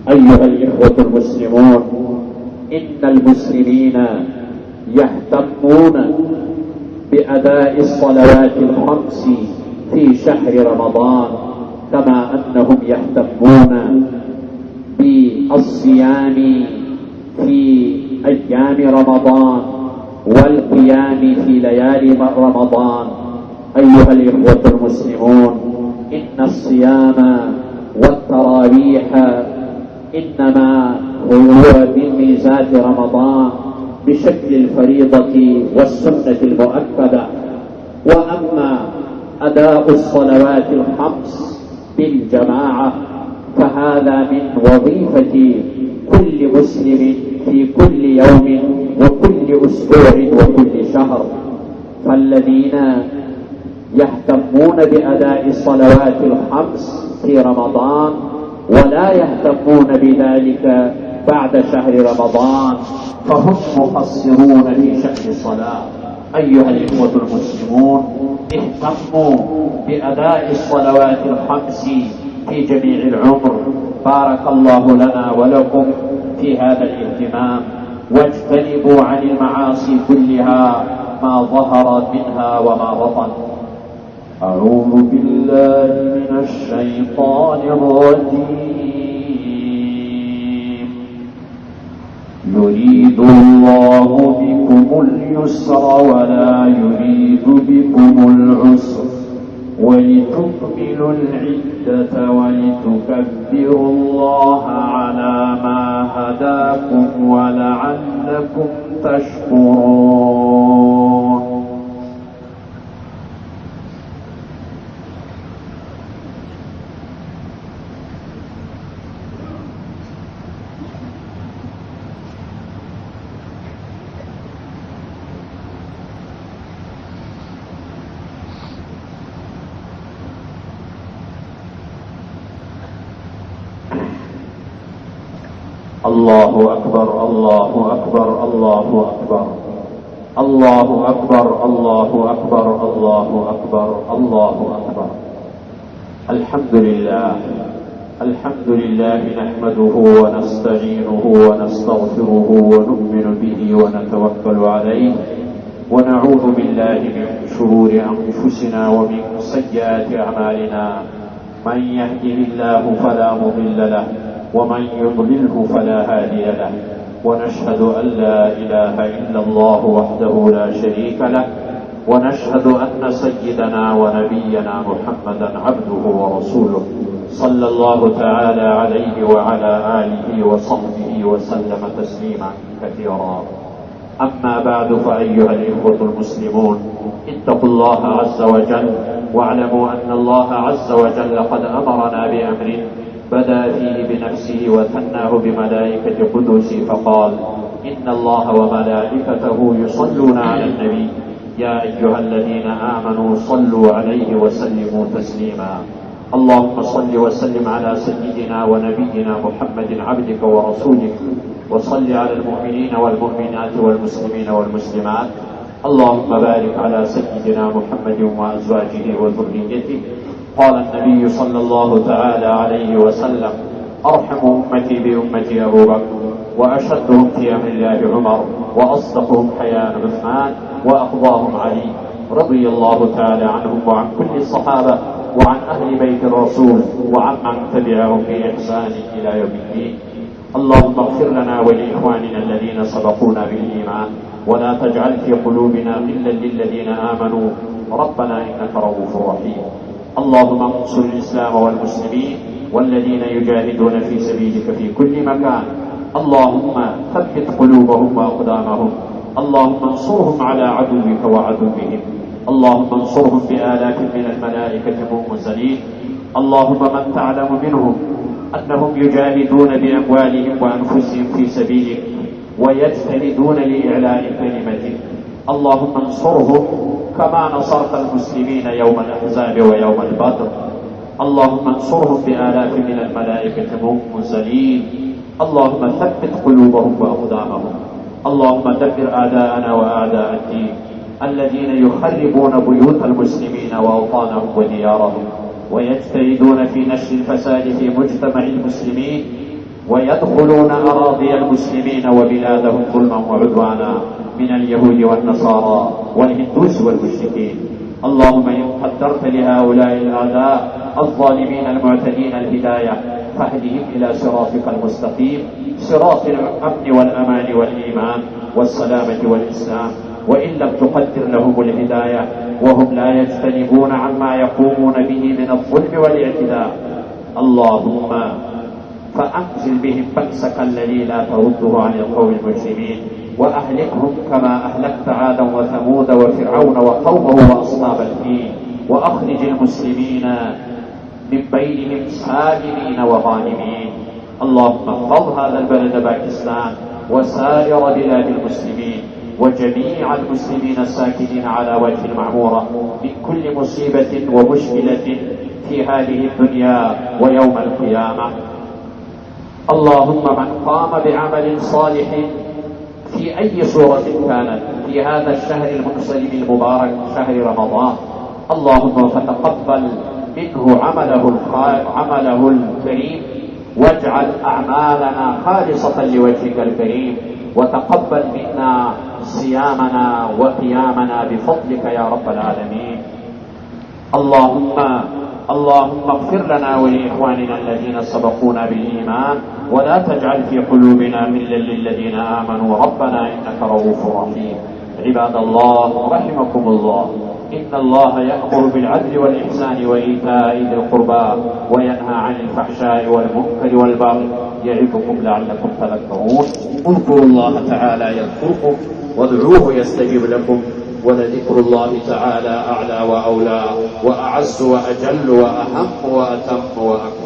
أيها الإخوة المسلمون، إن المسلمين يهتمون بأداء الصلوات الخمس في شهر رمضان كما أنهم يهتمون بالصيام في أيام رمضان والقيام في ليالي رمضان. أيها الإخوة المسلمون، إن الصيام والتراويح إنما هو بميزات رمضان بشكل الفريضة والسنة المؤكدة، وأما أداء الصلوات الخمس بالجماعة فهذا من وظيفة كل مسلم في كل يوم وكل أسبوع وكل شهر. فالذين يهتمون بأداء الصلوات الخمس في رمضان ولا يهتمون بذلك بعد شهر رمضان فهم مقصرون في شأن الصلاة. أيها الإخوة المسلمون، اهتموا بأداء الصلوات الخمس في جميع العمر. بارك الله لنا ولكم في هذا الاهتمام، واجتنبوا عن المعاصي كلها ما ظهر منها وما بطن. أعوذ بالله من الشيطان الرجيم. يريد الله بكم اليسر ولا يريد بكم العسر ولتكملوا العدة ولتكبروا الله على ما هداكم ولعلكم تشكرون. الله أكبر الله أكبر الله أكبر الله أكبر الله أكبر الله أكبر الله أكبر. الحمد لله الحمد لله نحمده ونستعينه ونستغفره ونؤمن به ونتوكل عليه ونعوذ بالله من شرور أنفسنا ومن سيئات أعمالنا. من يهده الله فلا مضل له ومن يضلله فلا هادي له، ونشهد أن لا إله إلا الله وحده لا شريك له، ونشهد أن سيدنا ونبينا محمدا عبده ورسوله صلى الله تعالى عليه وعلى آله وصحبه وسلم تسليما كثيرا. أما بعد، فأيها الإخوة المسلمون، اتقوا الله عز وجل واعلموا أن الله عز وجل قد أمرنا بأمر بدأ فيه بنفسه وثناه بملائكة قدسه فقال: إن الله وملائكته يصلون على النبي يا أيها الذين آمنوا صلوا عليه وسلموا تسليما. اللهم صل وسلم على سيدنا ونبينا محمد عبدك ورسولك، وصل على المؤمنين والمؤمنات والمسلمين والمسلمات. اللهم بارك على سيدنا محمد وأزواجه وذريته. قال النبي صلى الله تعالى عليه وسلم: أرحم أمتي بأمتي أبو بكر، وأشدهم في أمر الله عمر، وأصدقهم حياء عثمان، وأقضاهم علي، رضي الله تعالى عنهم وعن كل الصحابة وعن أهل بيت الرسول وعن من تبعهم بإحسان إلى يوم الدين. اللهم اغفر لنا ولإخواننا الذين سبقونا بالإيمان، ولا تجعل في قلوبنا غلا للذين آمنوا، ربنا إنك رؤوف رحيم. اللهم انصر الإسلام والمسلمين والذين يجاهدون في سبيلك في كل مكان. اللهم ثبت قلوبهم وأقدامهم. اللهم انصرهم على عدوك وعدوهم. اللهم انصرهم بآلاف من الملائكة منزلين. اللهم من تعلم منهم أنهم يجاهدون بأموالهم وأنفسهم في سبيلك ويجتهدون لإعلاء كلمتك، اللهم انصرهم كما نصرت المسلمين يوم الأحزاب ويوم البدر. اللهم انصرهم بآلاف من الملائكة منزلين. اللهم ثبت قلوبهم وأقدامهم. اللهم دبر أعداءنا وأعداء الدين الذين يخربون بيوت المسلمين وأوطانهم وديارهم، ويجتهدون في نشر الفساد في مجتمع المسلمين. ويدخلون أراضي المسلمين وبلادهم ظلما وعدوانا من اليهود والنصارى والهندوس والمشركين. اللهم إن قدرت لهؤلاء الأعداء الظالمين المعتدين الهداية فاهدهم إلى صراطك المستقيم، صراط الأمن والأمان والإيمان والسلامة والإسلام. وإن لم تقدر لهم الهداية وهم لا يجتنبون عما يقومون به من الظلم والاعتداء، اللهم فأنزل بهم بأسك الذي لا ترده عن القوم المجرمين، وأهلكهم كما أهلكت عادا وثمود وفرعون وقومه وأصحاب الفيل، وأخرج المسلمين من بينهم سالمين وغانمين. اللهم احفظ هذا البلد باكستان وسائر بلاد المسلمين وجميع المسلمين الساكنين على وجه المعمورة من كل مصيبة ومشكلة في هذه الدنيا ويوم القيامة. اللهم من قام بعمل صالح في أي صورة كانت في هذا الشهر المنصرم المبارك شهر رمضان، اللهم فتقبل منه عمله الكريم، واجعل أعمالنا خالصة لوجهك الكريم، وتقبل منا صيامنا وقيامنا بفضلك يا رب العالمين. اللهم اغفر لنا ولإخواننا الذين سبقونا بالإيمان، ولا تجعل في قلوبنا غلا للذين آمنوا ربنا إنك رؤوف رحيم. عباد الله رحمكم الله، إن الله يأمر بالعدل والإحسان وإيتاء ذي القربى وينهى عن الفحشاء والمنكر والبغي يعظكم لعلكم تذكرون. اذكروا الله تعالى يذكركم وادعوه يستجب لكم، ولذكر الله تعالى أعلى وأولى وأعز وأجل وأهم وأتم وأكمل.